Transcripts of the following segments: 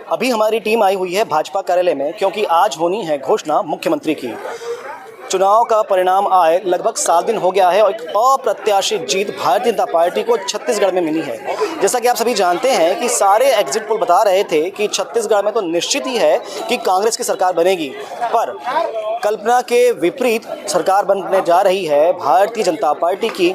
अभी हमारी टीम आई हुई है भाजपा कार्यालय में, क्योंकि आज होनी है घोषणा मुख्यमंत्री की। चुनाव का परिणाम आए लगभग 7 दिन हो गया है और एक अप्रत्याशित जीत भारतीय जनता पार्टी को छत्तीसगढ़ में मिली है। जैसा कि आप सभी जानते हैं कि सारे एग्जिट पोल बता रहे थे कि छत्तीसगढ़ में तो निश्चित ही है कि कांग्रेस की सरकार बनेगी, पर कल्पना के विपरीत सरकार बनने जा रही है भारतीय जनता पार्टी की।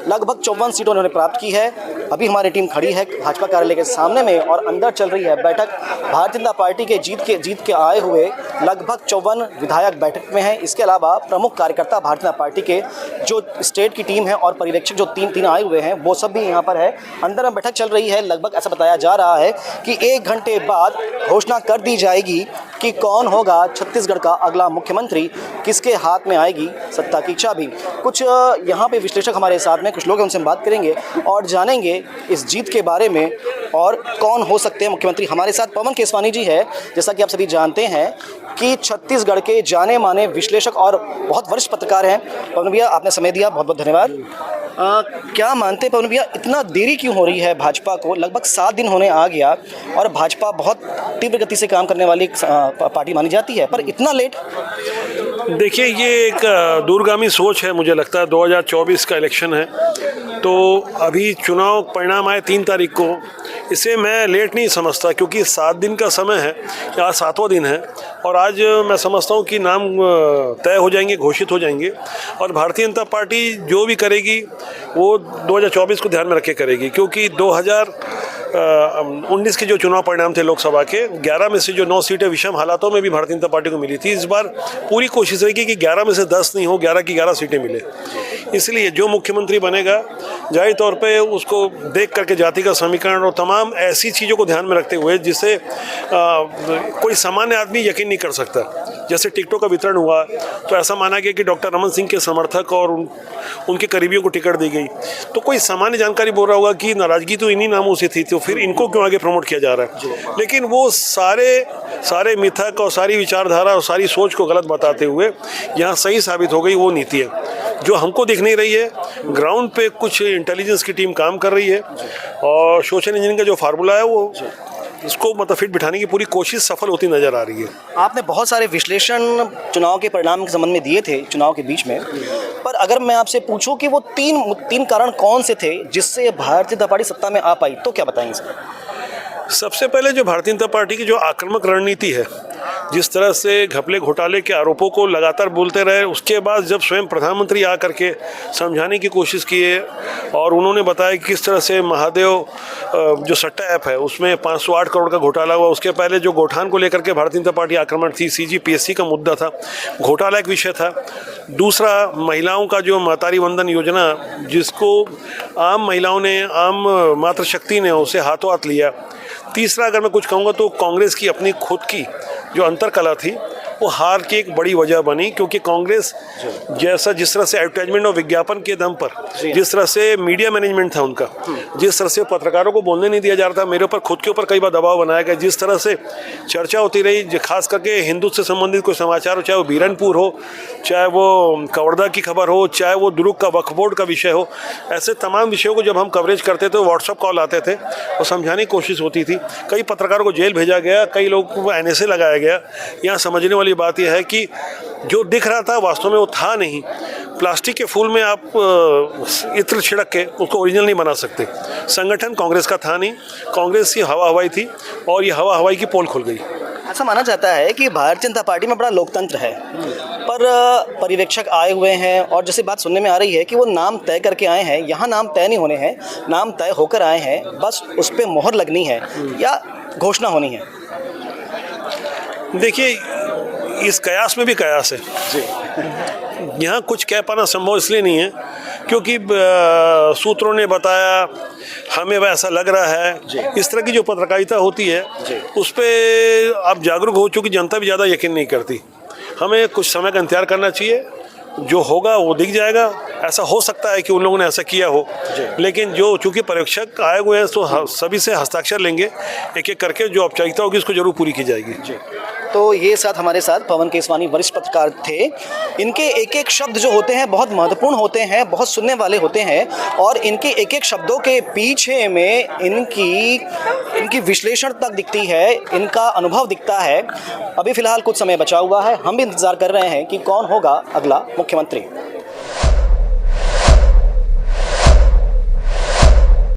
लगभग 54 सीटों उन्होंने प्राप्त की है। अभी हमारी टीम खड़ी है भाजपा कार्यालय के सामने में और अंदर चल रही है बैठक। भारतीय जनता पार्टी के जीत के आए हुए लगभग 54 विधायक बैठक में हैं। इसके अलावा प्रमुख कार्यकर्ता भारतीय जनता पार्टी के जो स्टेट की टीम है और पर्यवेक्षक जो तीन आए हुए हैं वो सब भी यहाँ पर है। अंदर में बैठक चल रही है। लगभग ऐसा बताया जा रहा है कि 1 घंटे बाद घोषणा कर दी जाएगी कि कौन होगा छत्तीसगढ़ का अगला मुख्यमंत्री, किसके हाथ में आएगी सत्ता की चाबी। कुछ यहाँ पे विश्लेषक हमारे साथ में, कुछ लोग हैं, उनसे हम बात करेंगे और जानेंगे इस जीत के बारे में और कौन हो सकते हैं मुख्यमंत्री। हमारे साथ पवन केसवानी जी है। जैसा कि आप सभी जानते हैं कि छत्तीसगढ़ के जाने माने विश्लेषक और बहुत वरिष्ठ पत्रकार हैं। पवन भैया, आपने समय दिया, बहुत बहुत धन्यवाद। क्या मानते हैं पवन भैया, इतना देरी क्यों हो रही है भाजपा को? लगभग 7 दिन होने आ गया और भाजपा बहुत तीव्र गति से काम करने वाली पार्टी मानी जाती है, पर इतना लेट? देखिए, ये एक दूरगामी सोच है। मुझे लगता है 2024 का इलेक्शन है, तो अभी चुनाव परिणाम आए 3 तारीख को। इसे मैं लेट नहीं समझता, क्योंकि 7 दिन का समय है, आज 7वां दिन है और आज मैं समझता हूँ कि नाम तय हो जाएंगे, घोषित हो जाएंगे और भारतीय जनता पार्टी जो भी करेगी वो 2024 को ध्यान में रख के करेगी। क्योंकि 2019 के जो चुनाव परिणाम थे लोकसभा के, 11 में से जो 9 सीटें विषम हालातों में भी भारतीय जनता पार्टी को मिली थी। इस बार पूरी कोशिश रहेगी कि 11 में से 10 नहीं हो, 11 की 11 सीटें मिले। इसलिए जो मुख्यमंत्री बनेगा, जाहिर तौर पे उसको देख करके जाति का समीकरण और तमाम ऐसी चीज़ों को ध्यान में रखते हुए जिसे कोई सामान्य आदमी यकीन नहीं कर सकता। जैसे टिकटों का वितरण हुआ तो ऐसा माना गया कि डॉक्टर रमन सिंह के समर्थक और उनके करीबियों को टिकट दी गई, तो कोई सामान्य जानकारी बोल रहा होगा कि नाराजगी तो इन्हीं नामों से थी, तो फिर इनको क्यों आगे प्रमोट किया जा रहा है। लेकिन वो सारे मिथक और सारी विचारधारा और सारी सोच को गलत बताते हुए यहाँ सही साबित हो गई वो नीति है जो हमको दिख नहीं रही है। ग्राउंड पे कुछ इंटेलिजेंस की टीम काम कर रही है और सोशल इंजीनियरिंग का जो फार्मूला है वो इसको मतलब फिट बिठाने की पूरी कोशिश सफल होती नजर आ रही है। आपने बहुत सारे विश्लेषण चुनाव के परिणाम के संबंध में दिए थे चुनाव के बीच में, पर अगर मैं आपसे पूछूं कि वो तीन कारण कौन से थे जिससे भारतीय जनता पार्टी सत्ता में आ पाई, तो क्या बताएंगे सर? सबसे पहले जो भारतीय जनता पार्टी की जो आक्रामक रणनीति है, जिस तरह से घपले घोटाले के आरोपों को लगातार बोलते रहे, उसके बाद जब स्वयं प्रधानमंत्री आ करके समझाने की कोशिश किए और उन्होंने बताया कि किस तरह से महादेव जो सट्टा ऐप है उसमें 508 करोड़ का घोटाला हुआ। उसके पहले जो गौठान को लेकर के भारतीय जनता पार्टी आक्रमण थी, CGPSC का मुद्दा था, घोटाला एक विषय था। दूसरा, महिलाओं का जो मातारी वंदन योजना, जिसको आम महिलाओं ने, आम मातृशक्ति ने उसे हाथों हाथ लिया। तीसरा, अगर मैं कुछ कहूँगा तो कांग्रेस की अपनी खुद की जो अंतरकला थी वो हार की एक बड़ी वजह बनी, क्योंकि कांग्रेस जिस तरह से एडवर्टाइजमेंट और विज्ञापन के दम पर, जिस तरह से मीडिया मैनेजमेंट था उनका, जिस तरह से पत्रकारों को बोलने नहीं दिया जा रहा था, मेरे ऊपर खुद के ऊपर कई बार दबाव बनाया गया, जिस तरह से चर्चा होती रही, खास करके हिंदू से संबंधित कोई समाचार हो, चाहे वो बीरनपुर हो, चाहे वो कवर्धा की खबर हो, चाहे वो दुर्ग का वक्फ बोर्ड का विषय हो, ऐसे तमाम विषयों को जब हम कवरेज करते थे, व्हाट्सअप कॉल आते थे और समझाने की कोशिश होती थी। कई पत्रकारों को जेल भेजा गया, कई लोगों को NSA लगाया गया। यहाँ समझने वाली बात यह है कि जो दिख रहा था वास्तव में वो था नहीं। प्लास्टिक के फूल में आप इत्र छिड़क के उसको ओरिजिनल नहीं बना सकते। संगठन कांग्रेस का था नहीं, कांग्रेस की हवा हवाई थी और ये हवा हवाई की पोल खुल गई। ऐसा माना जाता है कि भारतीय जनता पार्टी में बड़ा लोकतंत्र है, पर पर्यवेक्षक आए हुए हैं और जैसे बात सुनने में आ रही है कि वो नाम तय करके आए हैं। यहाँ नाम तय नहीं होने हैं, नाम तय होकर आए हैं, बस उस पर मोहर लगनी है या घोषणा होनी है। देखिए, इस कयास में भी कयास है। यहाँ कुछ कह पाना संभव इसलिए नहीं है क्योंकि सूत्रों ने बताया, हमें वैसा लग रहा है। इस तरह की जो पत्रकारिता होती है उस पर अब जागरूक हो चुकी जनता भी ज़्यादा यकीन नहीं करती। हमें कुछ समय का इंतजार करना चाहिए, जो होगा वो दिख जाएगा। ऐसा हो सकता है कि उन लोगों ने ऐसा किया हो, लेकिन जो चूंकि पर्यवेक्षक आए हुए हैं तो सभी से हस्ताक्षर लेंगे, एक एक करके जो औपचारिकता होगी उसको जरूर पूरी की जाएगी। तो ये साथ हमारे साथ पवन केसवानी वरिष्ठ पत्रकार थे। इनके एक एक शब्द जो होते हैं बहुत महत्वपूर्ण होते हैं, बहुत सुनने वाले होते हैं और इनके एक एक शब्दों के पीछे में इनकी विश्लेषण तक दिखती है, इनका अनुभव दिखता है। अभी फ़िलहाल कुछ समय बचा हुआ है, हम भी इंतज़ार कर रहे हैं कि कौन होगा अगला मुख्यमंत्री।